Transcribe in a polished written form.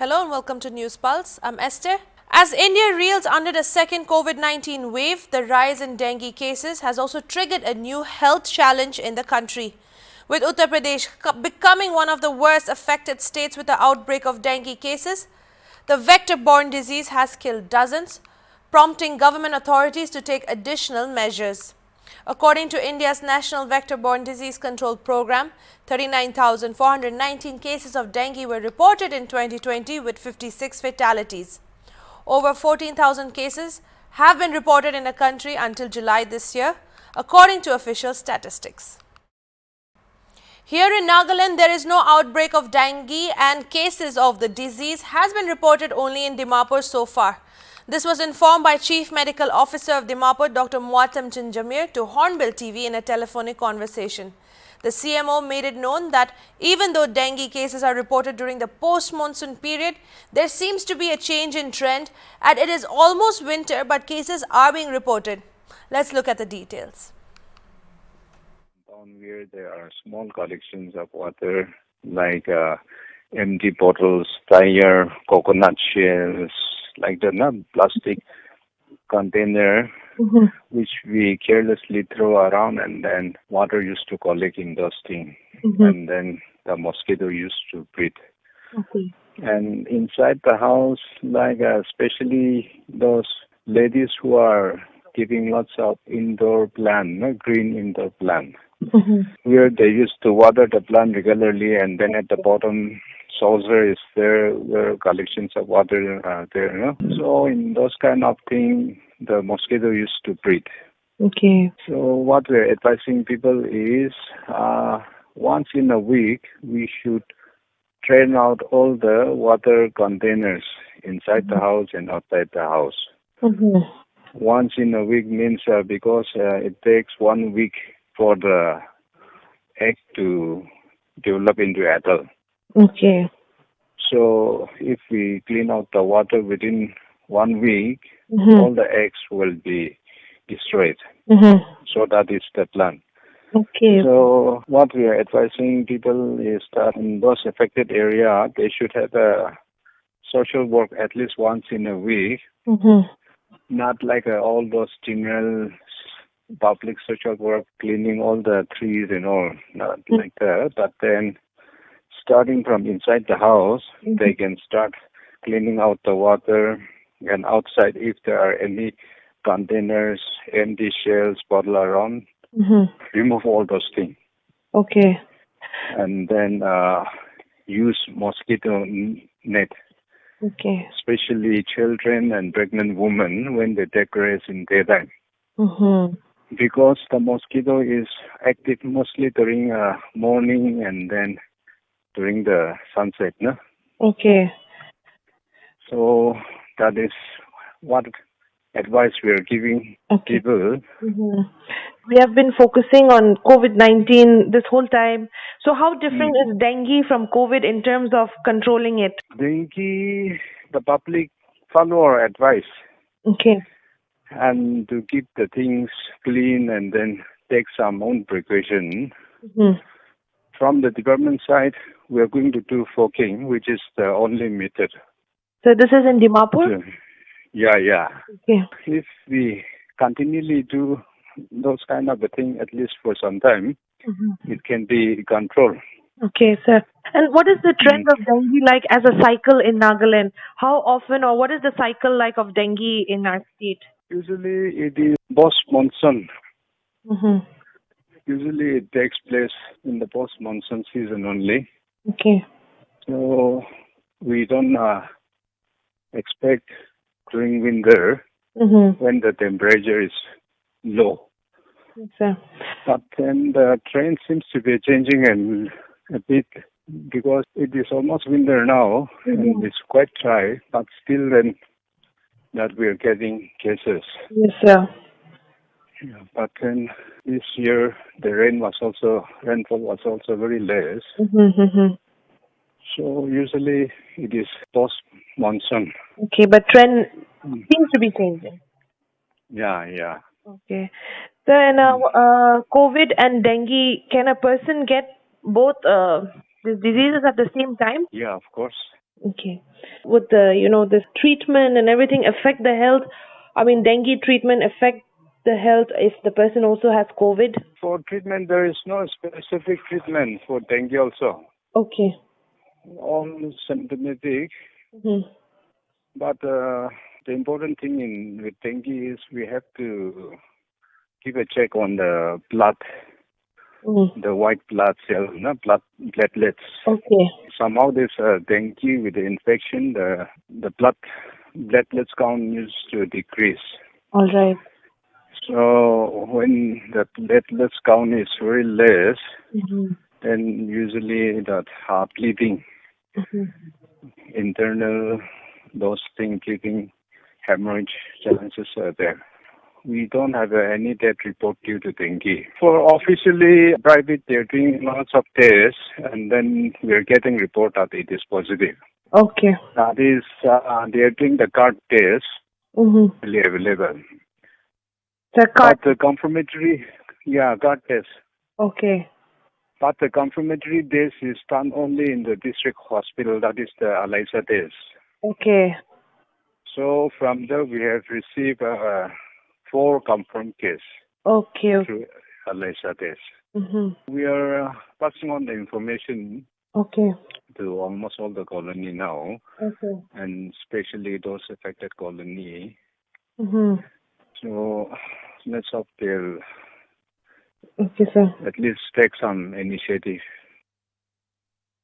Hello and welcome to News Pulse. I'm Esther. As India reels under the second COVID-19 wave, the rise in dengue cases has also triggered a new health challenge in the country. With Uttar Pradesh becoming one of the worst affected states with the outbreak of dengue cases, the vector-borne disease has killed dozens, prompting government authorities to take additional measures. According to India's National Vector-Borne Disease Control Program, 39,419 cases of dengue were reported in 2020 with 56 fatalities. Over 14,000 cases have been reported in the country until July this year, according to official statistics. Here in Nagaland, there is no outbreak of dengue and cases of the disease has been reported only in Dimapur so far. This was informed by Chief Medical Officer of Dimapur, Dr. Muatam Jamir, to Hornbill TV in a telephonic conversation. The CMO made it known that even though dengue cases are reported during the post-monsoon period, there seems to be a change in trend and it is almost winter but cases are being reported. Let's look at the details. Down where there are small collections of water like empty bottles, tire, coconut shells, like the plastic container which we carelessly throw around, and then water used to collect in those things, and then the mosquito used to breed. And inside the house, like especially those ladies who are keeping lots of indoor plant, green indoor plant, where they used to water the plant regularly, and then at the bottom saucer is there where collections of water are there. So in those kind of things, the mosquito used to breed. Okay. So what we're advising people is once in a week we should drain out all the water containers inside the house and outside the house. Once in a week means because it takes 1 week for the egg to develop into adult. Okay. So if we clean out the water within 1 week, all the eggs will be destroyed. So that is the plan. Okay. So what we are advising people is that in those affected area, they should have a social work at least once in a week. Not like all those general public social work, cleaning all the trees and all, not like that. But then starting from inside the house, they can start cleaning out the water, and outside if there are any containers, empty shells, bottle around, remove all those things. Okay. And then use mosquito net. Okay. Especially children and pregnant women when they take rest in daytime. Because the mosquito is active mostly during morning and then during the sunset. No? Okay. So that is what advice we are giving people. We have been focusing on COVID-19 this whole time. So how different is dengue from COVID in terms of controlling it? Dengue, the public follow our advice Okay. and to keep the things clean and then take some own precaution. From the department side, we are going to do fogging, which is the only method. So this is in Dimapur? Yeah. Okay. If we continually do those kind of a thing, at least for some time, it can be controlled. Okay, sir. And what is the trend of dengue like as a cycle in Nagaland? How often or what is the cycle like of dengue in our state? Usually it is post-monsoon. Usually it takes place in the post-monsoon season only. Okay. So we don't expect during winter when the temperature is low. Yes, sir. But then the trend seems to be changing a bit because it is almost winter now and it's quite dry, but still then that we are getting cases. Yes, sir. Yeah, but then this year the rainfall was also very less. So usually it is post-monsoon. Okay, but trend seems to be changing. Yeah. Okay. So, in COVID and dengue, can a person get both these diseases at the same time? Yeah, of course. Okay. would the this treatment and everything affect the health? I mean, dengue treatment affect the health if the person also has COVID? For treatment, there is no specific treatment for dengue also. Okay. All symptomatic, Mm-hmm. but the important thing in with dengue is we have to keep a check on the blood, Mm-hmm. the white blood cell, no, blood platelets. Okay. Somehow this dengue with the infection, the blood platelets count used to decrease. All right. So when the platelets count is very less, Mm-hmm. then usually that heart bleeding, Mm-hmm. internal, those things, bleeding, hemorrhage challenges are there. We don't have any death report due to dengue. For officially private, they're doing lots of tests, and then we're getting report that it is positive. Okay. That is, they're doing the card test, Mm-hmm. really available. The card. But the confirmatory, yeah, card test. Okay. But the confirmatory test is done only in the district hospital, that is the ELISA test. Okay. So from there, we have received 4 confirmed cases Okay. Okay. through ELISA test. Mm-hmm. We are passing on the information Okay. to almost all the colony now, Okay. and especially those affected colony. Mm-hmm. So let's hope they'll Okay, sir. at least take some initiative